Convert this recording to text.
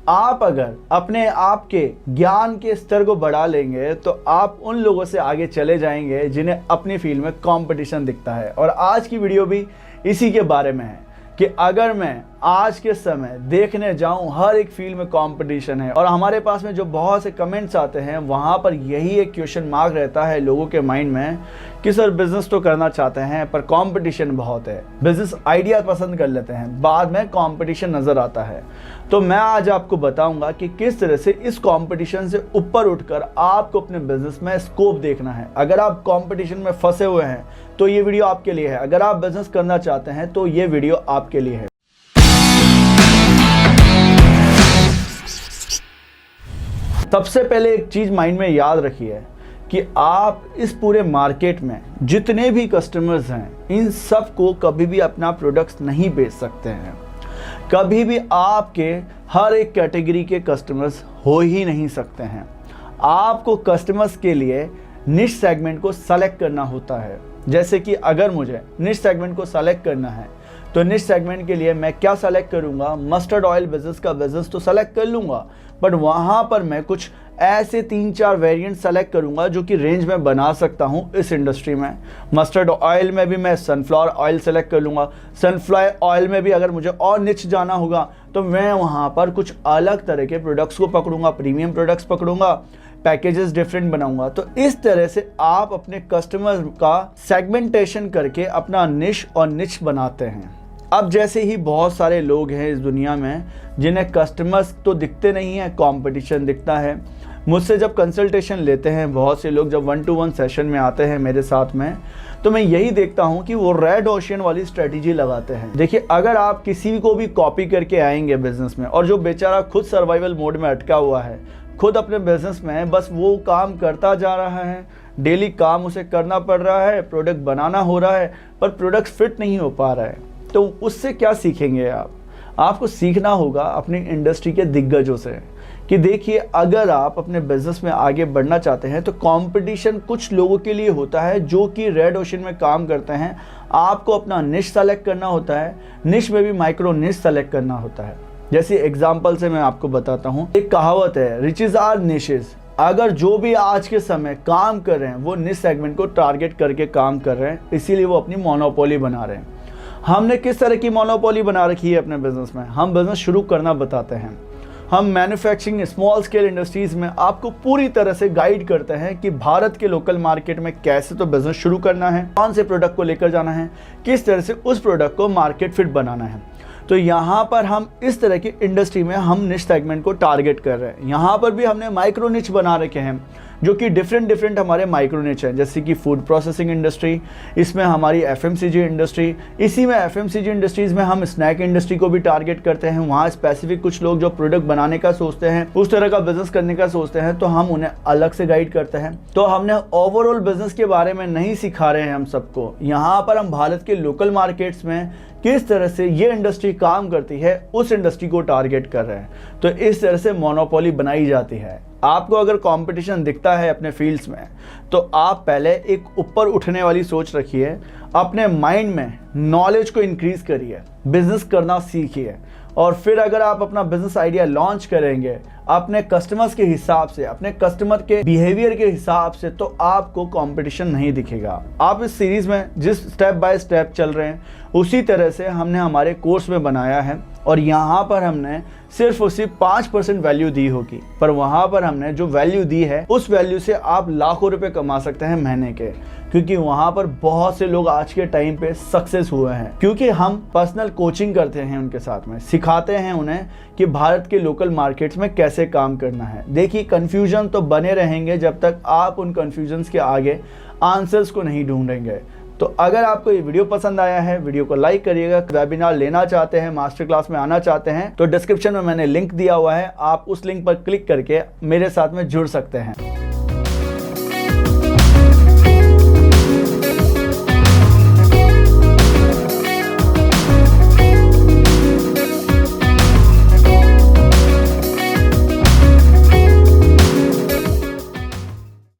आप अगर अपने आप के ज्ञान के स्तर को बढ़ा लेंगे तो आप उन लोगों से आगे चले जाएंगे जिन्हें अपनी फील्ड में कंपटीशन दिखता है। और आज की वीडियो भी इसी के बारे में है कि अगर मैं आज के समय देखने जाऊं, हर एक फील्ड में कंपटीशन है और हमारे पास में जो बहुत से कमेंट्स आते हैं वहां पर यही एक क्वेश्चन मार्क रहता है लोगों के माइंड में कि सर बिजनेस तो करना चाहते हैं पर कंपटीशन बहुत है। बिजनेस आइडिया पसंद कर लेते हैं, बाद में कंपटीशन नजर आता है। तो मैं आज आपको बताऊंगा कि किस तरह से इस कंपटीशन से ऊपर उठकर आपको अपने बिजनेस में स्कोप देखना है। अगर आप कंपटीशन में फंसे हुए हैं तो ये वीडियो आपके लिए है। अगर आप बिजनेस करना चाहते हैं तो ये वीडियो आपके लिए है। सबसे पहले एक चीज माइंड में याद रखिए कि आप इस पूरे मार्केट में जितने भी कस्टमर्स हैं इन सब को कभी भी अपना प्रोडक्ट्स नहीं बेच सकते हैं। कभी भी आपके हर एक कैटेगरी के कस्टमर्स हो ही नहीं सकते हैं। आपको कस्टमर्स के लिए निश सेगमेंट को सेलेक्ट करना होता है। जैसे कि अगर मुझे निश सेगमेंट को सेलेक्ट करना है तो निश सेगमेंट के लिए मैं क्या सेलेक्ट करूंगा, मस्टर्ड ऑयल बिजनेस का बिजनेस तो सेलेक्ट कर लूंगा, बट वहां पर मैं कुछ ऐसे 3-4 वेरिएंट सेलेक्ट करूंगा जो कि रेंज में बना सकता हूं इस इंडस्ट्री में। मस्टर्ड ऑयल में भी मैं सनफ्लावर ऑयल सेलेक्ट कर लूंगा। सनफ्लावर ऑयल में भी अगर मुझे और निच जाना होगा तो मैं वहां पर कुछ अलग तरह के प्रोडक्ट्स को पकड़ूंगा, प्रीमियम प्रोडक्ट्स पकड़ूंगा, पैकेजेस डिफरेंट बनाऊंगा। तो इस तरह से आप अपने कस्टमर का सेगमेंटेशन करके अपना निश और निच बनाते हैं। अब जैसे ही बहुत सारे लोग हैं इस दुनिया में जिन्हें कस्टमर्स तो दिखते नहीं है, कंपटीशन दिखता है। मुझसे जब कंसल्टेशन लेते हैं बहुत से लोग, जब 1-to-1 सेशन में आते हैं मेरे साथ में, तो मैं यही देखता हूं कि वो रेड ओशियन वाली स्ट्रेटेजी लगाते हैं। देखिए, अगर आप किसी को भी कॉपी करके आएंगे बिजनेस में और जो बेचारा खुद सर्वाइवल मोड में अटका हुआ है, खुद अपने बिजनेस में बस वो काम करता जा रहा है, डेली काम उसे करना पड़ रहा है, प्रोडक्ट बनाना हो रहा है पर प्रोडक्ट फिट नहीं हो पा रहा है, तो उससे क्या सीखेंगे आप? आपको सीखना होगा अपनी इंडस्ट्री के दिग्गजों से कि देखिए, अगर आप अपने बिजनेस में आगे बढ़ना चाहते हैं तो कंपटीशन कुछ लोगों के लिए होता है जो कि रेड ओशन में काम करते हैं। आपको अपना निश सेलेक्ट करना होता है, निश में भी माइक्रो निश सेलेक्ट करना होता है। जैसे एग्जाम्पल से मैं आपको बताता हूँ, एक कहावत है, रिचेस आर निशेस। अगर जो भी आज के समय काम कर रहे हैं वो निश सेगमेंट को टारगेट करके काम कर रहे हैं, इसीलिए वो अपनी मोनोपोली बना रहे हैं। हमने किस तरह की मोनोपोली बना रखी है अपने बिजनेस में? हम बिजनेस शुरू करना बताते हैं। हम मैन्युफैक्चरिंग स्मॉल स्केल इंडस्ट्रीज में आपको पूरी तरह से गाइड करते हैं कि भारत के लोकल मार्केट में कैसे तो बिजनेस शुरू करना है, कौन से प्रोडक्ट को लेकर जाना है, किस तरह से उस प्रोडक्ट को मार्केट फिट बनाना है। तो यहाँ पर हम इस तरह की इंडस्ट्री में हम निश सेगमेंट को टारगेट कर रहे हैं। यहाँ पर भी हमने माइक्रो निच बना रखे हैं जो कि डिफरेंट हमारे माइक्रो निच हैं। जैसे कि फूड प्रोसेसिंग इंडस्ट्री, इसमें हमारी एफएमसीजी इंडस्ट्री, इसी में एफएमसीजी इंडस्ट्रीज में हम स्नैक इंडस्ट्री को भी टारगेट करते हैं। वहाँ स्पेसिफिक कुछ लोग जो प्रोडक्ट बनाने का सोचते हैं, उस तरह का बिजनेस करने का सोचते हैं, तो हम उन्हें अलग से गाइड करते हैं। तो हमने ओवरऑल बिजनेस के बारे में नहीं सिखा रहे हैं हम सबको। यहाँ पर हम भारत के लोकल मार्केट्स में किस तरह से ये इंडस्ट्री काम करती है उस इंडस्ट्री को टारगेट कर रहे हैं। तो इस तरह से मोनोपोली बनाई जाती है। आपको अगर कंपटीशन दिखता है अपने फील्ड्स में तो आप पहले एक ऊपर उठने वाली सोच रखिए, अपने माइंड में नॉलेज को इंक्रीज करिए, बिजनेस करना सीखिए और फिर अगर आप अपना बिजनेस आइडिया लॉन्च करेंगे अपने कस्टमर्स के हिसाब से, अपने कस्टमर के बिहेवियर के हिसाब से, तो आपको कंपटीशन नहीं दिखेगा। आप इस सीरीज में जिस स्टेप बाय स्टेप चल रहे हैं उसी तरह से हमने हमारे कोर्स में बनाया है और यहाँ पर हमने सिर्फ और सिर्फ 5% वैल्यू दी होगी, पर वहाँ पर हमने जो वैल्यू दी है उस वैल्यू से आप लाखों रुपए कमा सकते हैं महीने के, क्योंकि वहाँ पर बहुत से लोग आज के टाइम पे सक्सेस हुए हैं। क्योंकि हम पर्सनल कोचिंग करते हैं उनके साथ में, सिखाते हैं उन्हें कि भारत के लोकल मार्केट्स में कैसे काम करना है। देखिए, कंफ्यूजन तो बने रहेंगे जब तक आप उन कंफ्यूजन्स के आगे आंसर्स को नहीं ढूंढेंगे। तो अगर आपको ये वीडियो पसंद आया है, वीडियो को लाइक करिएगा। वेबिनार लेना चाहते हैं, मास्टर क्लास में आना चाहते हैं तो डिस्क्रिप्शन में मैंने लिंक दिया हुआ है, आप उस लिंक पर क्लिक करके मेरे साथ में जुड़ सकते हैं।